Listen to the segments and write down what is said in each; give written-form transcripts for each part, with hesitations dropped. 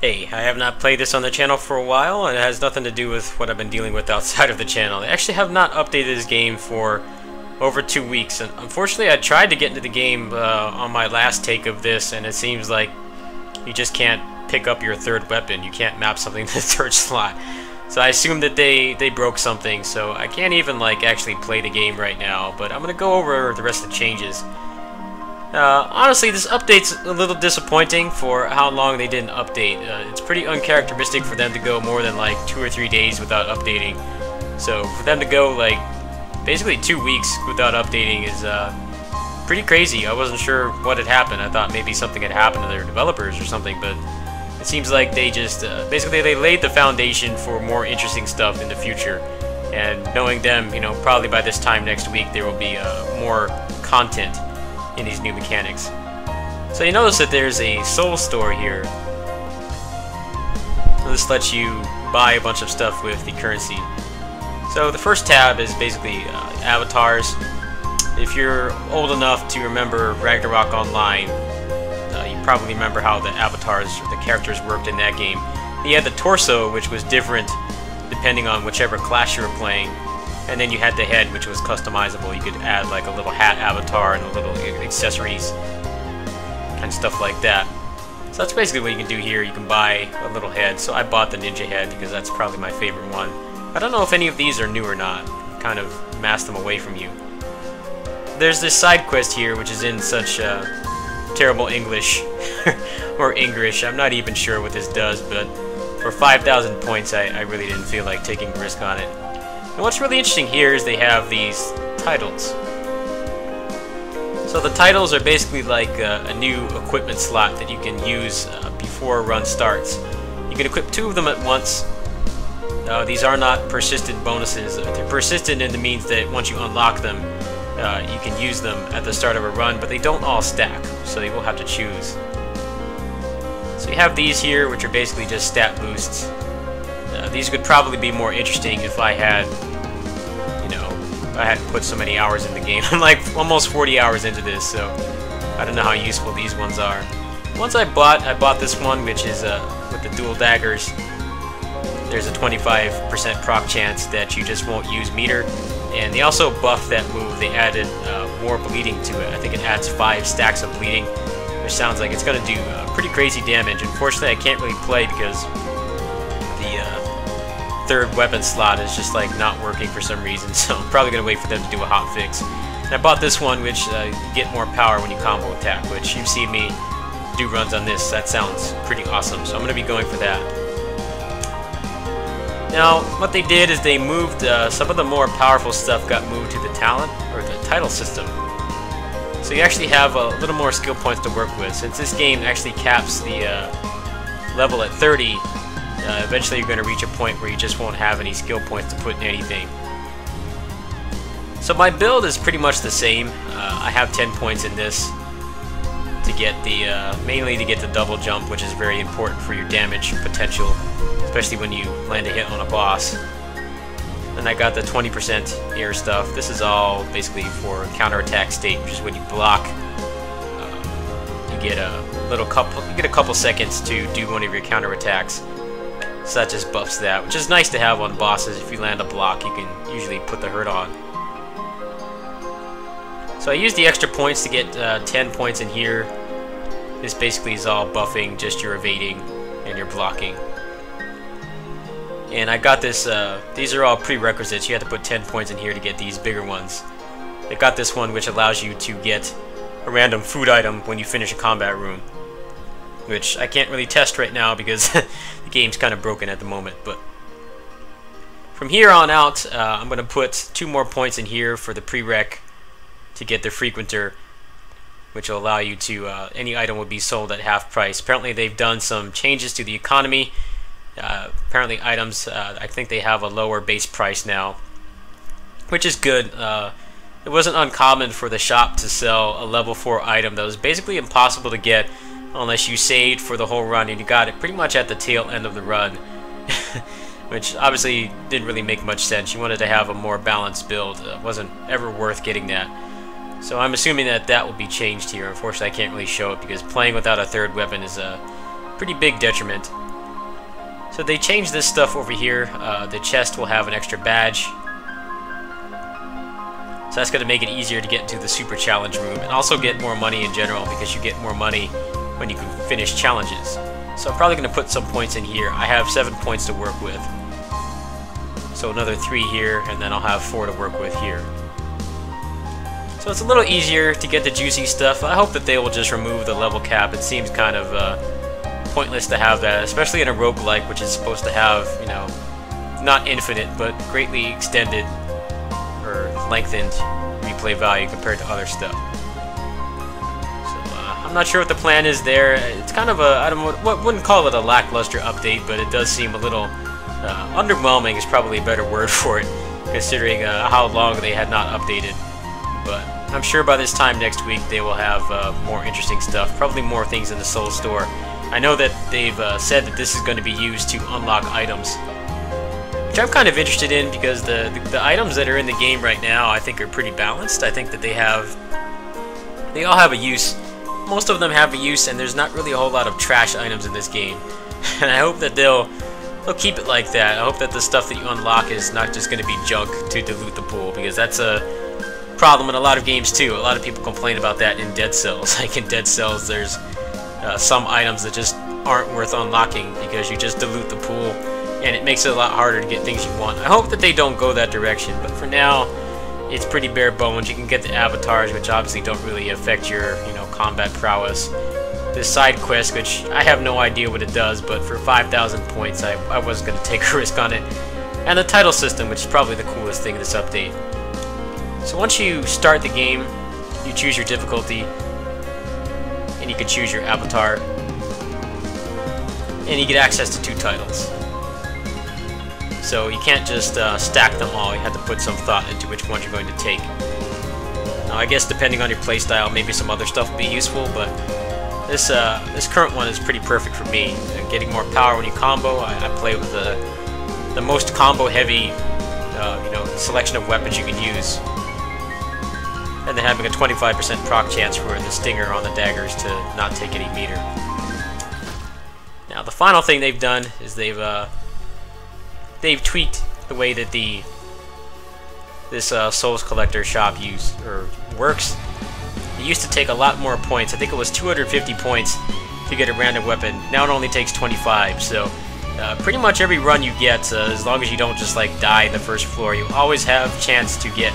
Hey, I have not played this on the channel for a while, and it has nothing to do with what I've been dealing with outside of the channel. They actually have not updated this game for over 2 weeks, and unfortunately I tried to get into the game on my last take of this, and it seems like you just can't pick up your third weapon. You can't map something to the third slot. So I assume that they broke something, so I can't even like actually play the game right now, but I'm going to go over the rest of the changes. Honestly, this update's a little disappointing for how long they didn't update. It's pretty uncharacteristic for them to go more than like 2 or 3 days without updating. So for them to go like basically 2 weeks without updating is pretty crazy. I wasn't sure what had happened. I thought maybe something had happened to their developers or something, but it seems like they just basically they laid the foundation for more interesting stuff in the future. And knowing them, you know, probably by this time next week there will be more content in these new mechanics. So you notice that there's a soul store here. This lets you buy a bunch of stuff with the currency. So the first tab is basically avatars. If you're old enough to remember Ragnarok Online, you probably remember how the avatars, or the characters worked in that game. You had the torso, which was different depending on whichever class you were playing. And then you had the head, which was customizable. You could add like a little hat avatar and a little accessories and stuff like that. So that's basically what you can do here. You can buy a little head. So I bought the ninja head because that's probably my favorite one. I don't know if any of these are new or not. Kind of masked them away from you. There's this side quest here, which is in such terrible English or English. I'm not even sure what this does, but for 5,000 points, I really didn't feel like taking a risk on it. And what's really interesting here is they have these titles. So the titles are basically like a new equipment slot that you can use before a run starts. You can equip 2 of them at once. These are not persistent bonuses. They're persistent in the means that once you unlock them, you can use them at the start of a run, but they don't all stack, so you will have to choose. So you have these here, which are basically just stat boosts. These could probably be more interesting if I had, you know, I hadn't put so many hours in the game. I'm like almost 40 hours into this, so I don't know how useful these ones are. Once I bought this one, which is with the dual daggers. There's a 25% proc chance that you just won't use meter, and they also buffed that move. They added more bleeding to it. I think it adds 5 stacks of bleeding, which sounds like it's going to do pretty crazy damage. Unfortunately, I can't really play because the third weapon slot is just like not working for some reason, so I'm probably going to wait for them to do a hot fix. And I bought this one, which you get more power when you combo attack, which you've seen me do runs on this. That sounds pretty awesome, so I'm going to be going for that. Now, what they did is they moved some of the more powerful stuff got moved to the talent, or the title system. So you actually have a little more skill points to work with. Since this game actually caps the level at 30, eventually you're going to reach a point where you just won't have any skill points to put in anything. So my build is pretty much the same. I have 10 points in this to get the, mainly to get the double jump, which is very important for your damage potential, especially when you land a hit on a boss. Then I got the 20% air stuff. This is all basically for counterattack state, which is when you block. You get a couple seconds to do one of your counterattacks. So that just buffs that, which is nice to have on bosses. If you land a block, you can usually put the hurt on. So I used the extra points to get 10 points in here. This basically is all buffing just your evading and your blocking. And I got this, these are all prerequisites. You have to put 10 points in here to get these bigger ones. I got this one, which allows you to get a random food item when you finish a combat room, which I can't really test right now because the game's kind of broken at the moment. But from here on out, I'm going to put 2 more points in here for the prereq to get the frequenter, which will allow you to, any item will be sold at half price. Apparently they've done some changes to the economy. Apparently items, I think they have a lower base price now, which is good. It wasn't uncommon for the shop to sell a level 4 item that was basically impossible to get unless you saved for the whole run, and you got it pretty much at the tail end of the run, which obviously didn't really make much sense. You wanted to have a more balanced build. It wasn't ever worth getting that. So I'm assuming that that will be changed here. Unfortunately, I can't really show it because playing without a third weapon is a pretty big detriment. So they changed this stuff over here. The chest will have an extra badge. So that's going to make it easier to get into the super challenge room and also get more money in general because you get more money when you can finish challenges. So I'm probably going to put some points in here. I have 7 points to work with. So another 3 here, and then I'll have 4 to work with here. So it's a little easier to get the juicy stuff. I hope that they will just remove the level cap. It seems kind of pointless to have that, especially in a roguelike, which is supposed to have, you know, not infinite, but greatly extended or lengthened replay value compared to other stuff. I'm not sure what the plan is there. It's kind of a, wouldn't call it a lackluster update, but it does seem a little underwhelming is probably a better word for it, considering how long they had not updated. But I'm sure by this time next week they will have more interesting stuff, probably more things in the Soul Store. I know that they've said that this is going to be used to unlock items, which I'm kind of interested in because the items that are in the game right now I think are pretty balanced. I think that they all have a use. Most of them have a use, and there's not really a whole lot of trash items in this game. And I hope that they'll keep it like that. I hope that the stuff that you unlock is not just going to be junk to dilute the pool, because that's a problem in a lot of games too. A lot of people complain about that in Dead Cells. Like in Dead Cells, there's some items that just aren't worth unlocking because you just dilute the pool, and it makes it a lot harder to get things you want. I hope that they don't go that direction, but for now, it's pretty bare bones. You can get the avatars, which obviously don't really affect your, you know, combat prowess. This side quest, which I have no idea what it does, but for 5,000 points, I wasn't going to take a risk on it. And the title system, which is probably the coolest thing in this update. So once you start the game, you choose your difficulty, and you can choose your avatar, and you get access to 2 titles. So you can't just stack them all. You have to put some thought into which one you're going to take. Now, I guess depending on your playstyle, maybe some other stuff will be useful, but this current one is pretty perfect for me. Getting more power when you combo. I play with the most combo-heavy, you know, selection of weapons you can use, and then having a 25% proc chance for the stinger on the daggers to not take any meter. Now, the final thing they've done is they've tweaked the way that this Souls Collector shop works. It used to take a lot more points. I think it was 250 points to get a random weapon. Now it only takes 25. So pretty much every run you get, as long as you don't just like die the first floor, you always have a chance to get,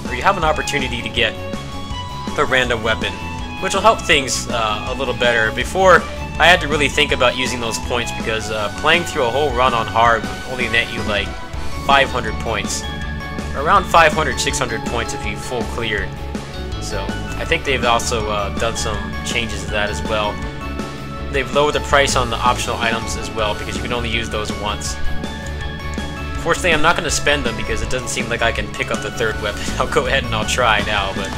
or you have an opportunity to get a random weapon, which will help things a little better. Before, I had to really think about using those points because playing through a whole run on hard would only net you like 500 points. Around 500, 600 points if you full cleared. So I think they've also done some changes to that as well. They've lowered the price on the optional items as well because you can only use those once. Fortunately, I'm not going to spend them because it doesn't seem like I can pick up the 3rd weapon. I'll go ahead and I'll try now, but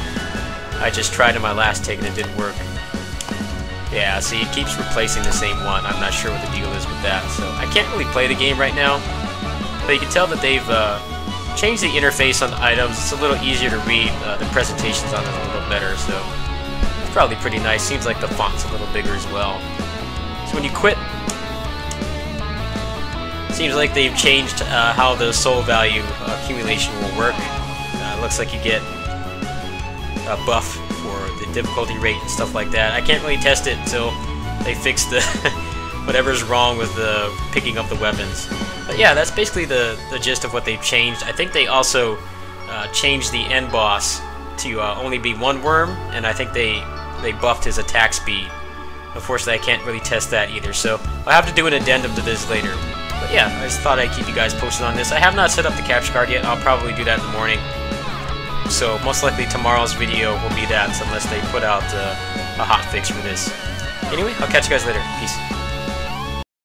I just tried in my last take and it didn't work. Yeah, see, it keeps replacing the same one. I'm not sure what the deal is with that, so I can't really play the game right now. But you can tell that they've changed the interface on the items. It's a little easier to read. The presentations on it a little better, so it's probably pretty nice. Seems like the font's a little bigger as well. So when you quit, seems like they've changed how the soul value accumulation will work. Looks like you get a buff for the difficulty rate and stuff like that. I can't really test it until they fix the whatever's wrong with the picking up the weapons. But yeah, that's basically the gist of what they've changed. I think they also changed the end boss to only be 1 worm, and I think they buffed his attack speed. Unfortunately, I can't really test that either, so I'll have to do an addendum to this later. But yeah, I just thought I'd keep you guys posted on this. I have not set up the capture card yet. I'll probably do that in the morning. So most likely tomorrow's video will be that, unless they put out a hotfix for this. Anyway, I'll catch you guys later. Peace.